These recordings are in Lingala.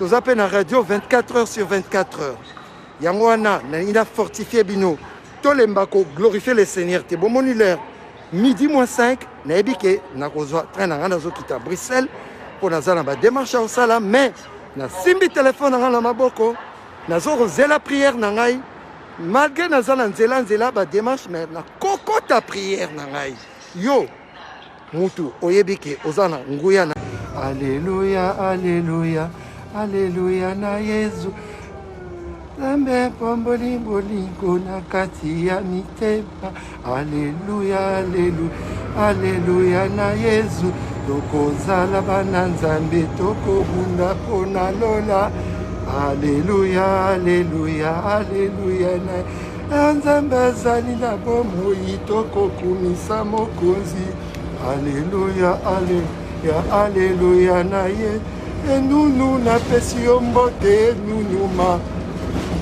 Tous appels la radio 24 heures sur 24 heures. Yangwana, il a fortifié Bino. Tous les mbako glorifier le Seigneur. T'es bon monulaire. Midi moins 5, naebike, na kozwa train na ngana zo kita Bruxelles pour nazala ba démarche au sala, mais na simbi téléphone na maboko, na zo zela prière na ngai. Malgré nazala nzela ba démarche, mais na kokota prière na ngai. Yo, mutu oyebike ozana nguya na Alléluia, alléluia, alléluia na Yesu. Zambe pomboli bolingo na kati ya mitema. Alléluia, alléluia, alléluia na Yesu. Tokozala bana nzambe tokobunda pona lola. Alléluia, alléluia, alléluia na nzambe azali na bomoi tokokumisa mokonzi. Alléluia, alléluia, alléluia na Yesu. Nous napesi yo mbote nunuma.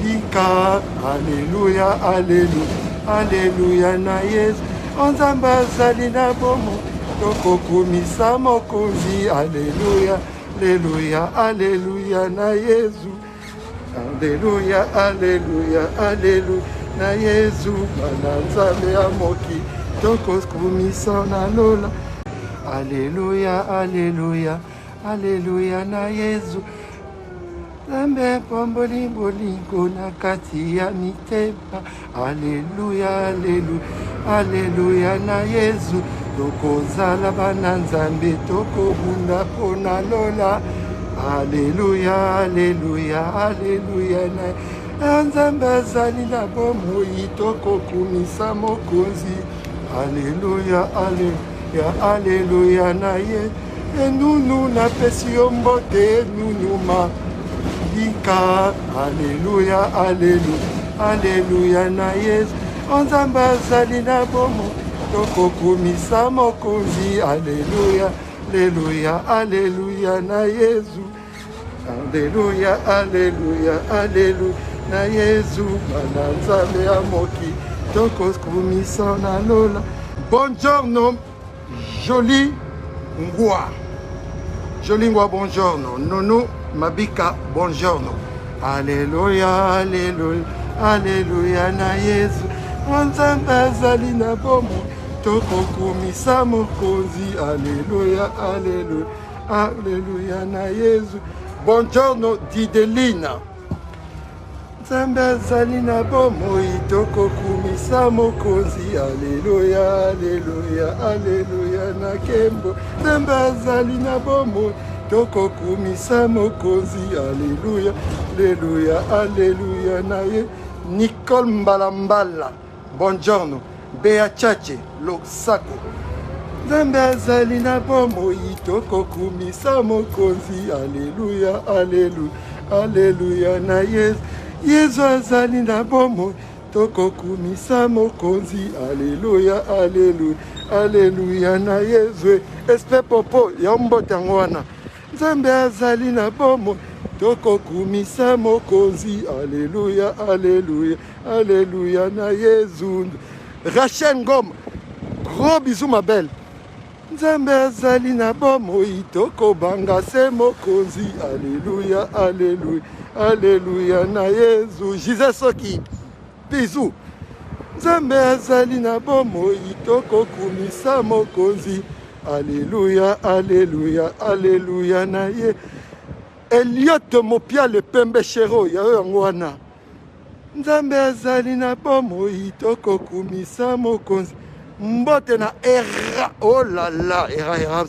Dika, alléluia, alléluia, alléluia na Yesu. Nzambe azali na bomo tokokumisa mokonzi. Alléluia, alléluia, alléluia na Yesu. Alléluia, alléluia, alléluia na Yesu. Bana nzambe ya moki tokokumisa na lola. Alléluia, alléluia, alléluia na Yesu. Zambe pomboli bolingo na kati ya mitema. Alléluia, alléluia, alléluia na Yesu. Tokozala bana nzambe tokobunda pona lola. Alléluia, alléluia, alléluia na nzambe azali na bomoi tokokumisa mokonzi. Alléluia, alléluia, alléluia na Yesu. Nous napesi yo mbote nunuma. Dika, alléluia, alléluia, alléluia na Yesu. Nzambe azali na bomo tokokumisa mokonzi. Alléluia, alléluia, alléluia na Yesu. Alléluia, alléluia, alléluia na Yesu. Bana nzambe ya moki tokokumisa na lola. Buongiorno, joli ngwa. Joli ngwa, buongiorno. Nono Mabika, buongiorno. Alléluia, alléluia, alléluia na Yesu. Nzambe azali na bomo tokokumisa mokonzi. Alléluia, alléluia, alléluia na Yesu. Buongiorno Didelina. Nzambe azali na bomo tokokumisa mokonzi. Alléluia, alléluia, alléluia na Kembo. Nzambe azali na bomo tokokumisa mokonzi. Alléluia, alléluia, alléluia na ye. Nicole Mbalambala, buongiorno. Bea Chache, Losako. Nzambe azali na bomoi tokokumisa mokonzi. Alléluia, alléluia, alléluia na Yesu. Yesu azali na bomoi tokokumisa mokonzi. Alléluia, alléluia, alléluia na Yesu. Espè popo ya mbote yango wana. Nzambe azali na bomo tokokumisa mokonzi. Alléluia, alléluia, alléluia na Yesu. Rachel Ngom, gros bisous ma belle. Nzambe azali na bomo tokobanga se mokonzi. Alléluia, alléluia, alléluia na Yesu. Gisèle Soki, bisous. Nzambe azali na bomo tokokumisa mokonzi. Alléluia, alléluia, alléluia na ye. Elliot Mopia le pembe shero ya yango wana. Nzambe azali na bomoi tokokumisa mokonzi. Mbote na era, oh là là, era,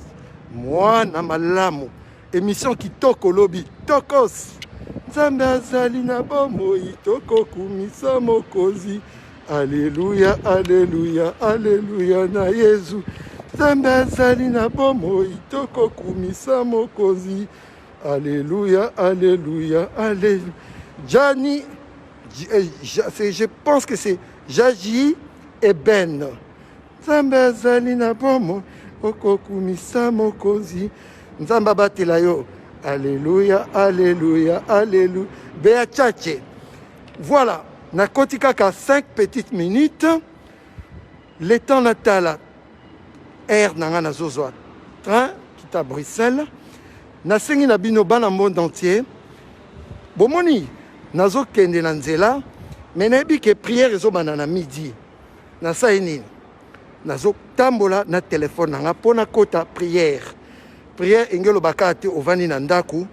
mwana malamu. Émission kitoko lobi, tokos. Nzambe azali na bomoi tokokumisa mokonzi. Alléluia, alléluia, alléluia na Yesu. Nzambe azali na bomoi tokokumisa mokonzi. Alléluia, alléluia, alléluia. Gianni, je pense que c'est Jaji et Ben. Nzambe azali na bomo tokokumisa mokonzi. Nzambe batela yo. Alléluia, alléluia, alléluia. Bea Chache. Voilà, nakoti kaka 5 petites minutes. Le temps natala. Air nanga nazozwa. Train, kita Bruxelles. Nasengi na bino bana monde entier. bomoni nazo kende na nzela mais nayebi ke prière ezobanda na midi nasali nini nazo tambola na telefone nanga mpona kota prière engelobaka te ovandi na ndaku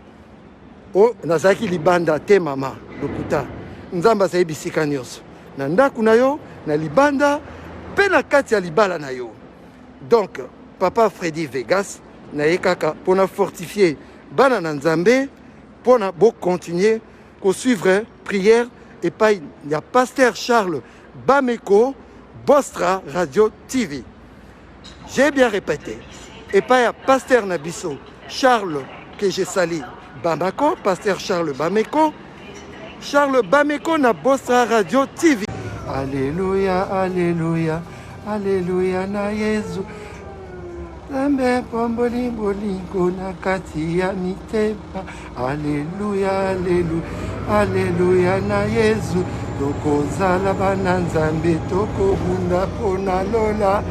o nazalaki libanda te mama lokuta nzambe azali bisika nyonso na ndaku na yo na libanda mpe na kati ya libala na yo. Donc papa Freddy Vegas naye kaka mpona fortifier bana na nzambe mpona bocontinue kosuivre prière epai ya pasteur Charles Bameko Bostra Radio TV. J'ai bien répété. Epai ya pasteur Nabiso Charles que j'ai sali Bamako, pasteur Charles Bameko na Bostra Radio TV. Alléluia, alléluia, alléluia na Yesu. Lambe pomboli bolingo na kati ya mitema. Alléluia, alléluia, alléluia na Yesu. Tokozala bana nzambe tokobunda pona lola.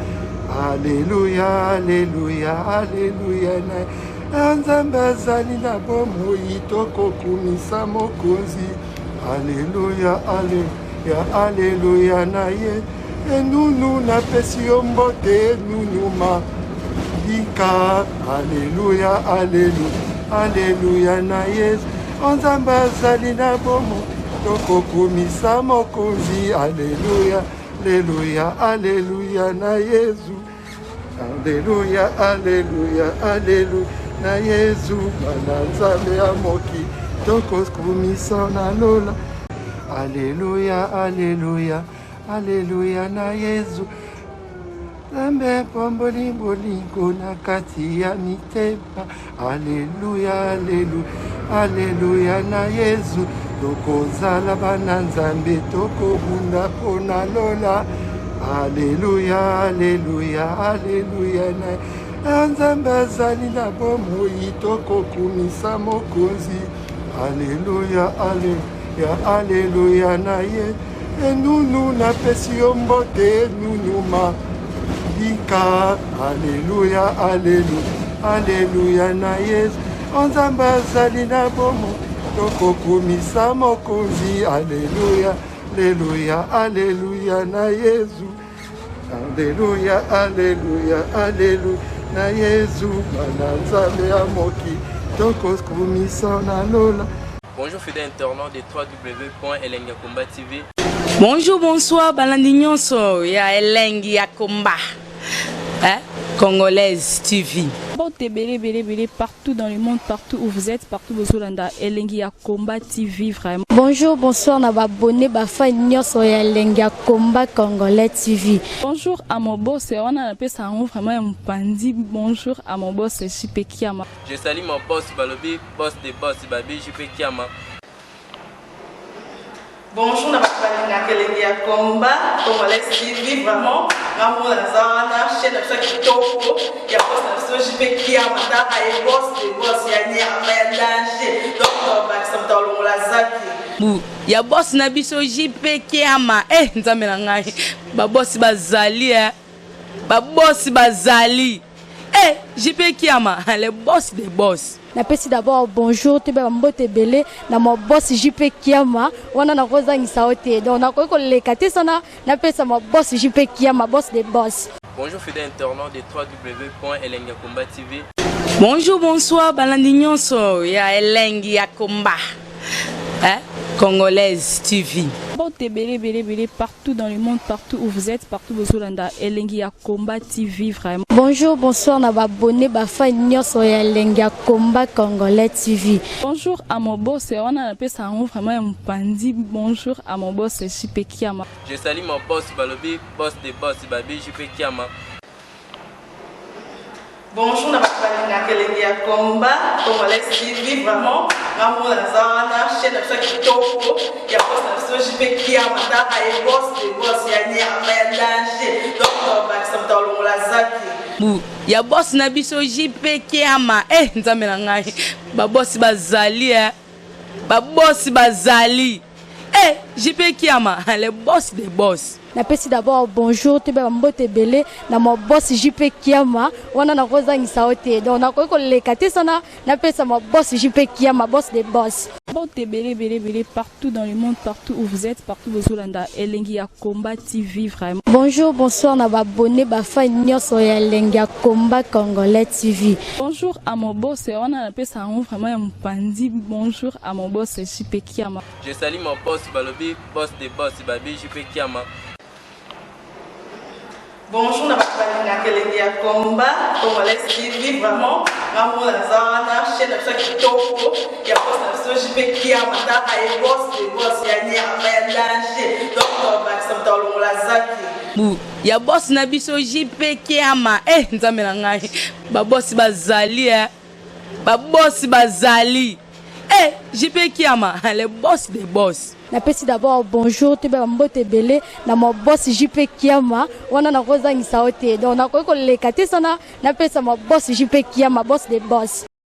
Alléluia, alléluia, alléluia na nzambe azali na bomoi tokokumisa mokonzi. Alléluia, alléluia, alléluia na ye. Enunu napesi yo mbote enunu malika. Alléluia, alléluia, alléluia na Yesu. Nzambe azali na bomoi tokokumisa mokonzi. Alléluia, alléluia, alléluia na Yesu. Alléluia, alléluia, alléluia na Yesu. Bana nzambe ya moki tokokumisa na lola. Alléluia, alléluia, alléluia na Yesu. Lambe pomboli bolingo na kati ya mitema. Alléluia, alléluia, alléluia na Yesu. Tokozala bana nzambe tokobunda pona lola. Alléluia, alléluia, alléluia na nzambe azali na bomoi tokokumisa mokonzi. Alléluia, alléluia, alléluia na ye. Enunu napesi yo mbote enunu malika. Alléluia, alléluia, alléluia na Yesu. Nzambe azali na bomoi tokokumisa mokonzi. Alléluia, alléluia, alléluia na Yesu. Alléluia, alléluia, alléluia na Yesu. Bana nzambe ya moki tokokumisa na lola. Bonjour fidèles internautes de www.elengiakomba TV. Bonjour, bonsoir, balandi nyonso ya Elengi ya Komba. Congolaise TV. Bon, bélé partout dans le monde, partout où vous êtes, partout où vous êtes, Elengi ya Komba TV vraiment. Bonjour, bonsoir, na abonné bafa nyonso ya Elengi ya Komba Congolais TV. Bonjour à mon boss, on a appelé ça vraiment un pandi. Bonjour à mon boss, JP Kiama. Je salue mon boss Balobi, boss de boss Babi, JP Kiama. Bonjour, na Elengi ya Komba Congolais TV vraiment. Ngamo na zana chaîne de kitoko ya boss na JP Kiama ta ay boss de boss ya ni amandanger. Donc ba samta longola zaki. Ya boss na biso JP Kiama. Nzambe na ngai. Ba boss bazali ba boss bazali. JP Kiama, le boss des boss. Napesi d'abord bonjour te ba mbote belé na mo boss JP Kiama wana na kozangisa ote donc na ko lekate sana napesa mo boss JP Kiama boss des boss. Bonjour fidèles internautes de www.elengiakomba TV. Bonjour, bonsoir, balandi nyonso ya Elengi ya Komba. Congolaise TV. Bon, bélé partout dans le monde, partout où vous êtes, partout où vous êtes, Elengi ya Komba TV vraiment. Bonjour, bonsoir, na abonné bafa nyonso ya Elengi ya Komba Congolais TV. Bonjour à mon boss, on a appelé ça vraiment un pandi. Bonjour à mon boss, JP Kiama. Je salue mon boss Balobi, boss de boss Babi, JP Kiama. Bonjour, na Elengi ya Komba Congolais TV vraiment. Ngamo na zana chaîne de kitoko ya boss na JP Kiama ta ay boss de boss ya ni amandanger. Donc ba samta longola zaki. Ya boss na biso JP Kiama. Nzambe na ngai. Ba boss bazali ba boss bazali. JP Kiama, le boss des boss. Napesi d'abord bonjour te ba mbote belé na mo boss JP Kiama wana na kozangisa ote donc na ko lekate sana napesa mo boss JP Kiama boss des boss. Mbote belé partout dans le monde, partout où vous êtes, partout où vous êtes, Elengi ya Komba TV vraiment. Bonjour, bonsoir, na abonné bafa nyonso ya Elengi ya Komba Congolais TV. Bonjour à mon boss, on a appelé ça vraiment un pandi. Bonjour à mon boss, JP Kiama. Je salue mon boss Balobi, boss des boss, Babi JP Kiama. Bonjour, na Elengi ya Komba Congolais TV vraiment. Maman Lazana, chaîne de chaque topo, il y a pas de JP Kiama, et boss des boss, il y a un danger. Donc, on va accepter le Lazaki. Ya boss na biso JP Kiama nzambe na ngai ba boss bazali ba boss bazali JP Kiama le boss des boss. Napesi d'abord bonjour te ba mbote belé na mo boss JP Kiama wana na kozangisa ote donc na ko lekate sana napesa mo boss JP Kiama boss des boss.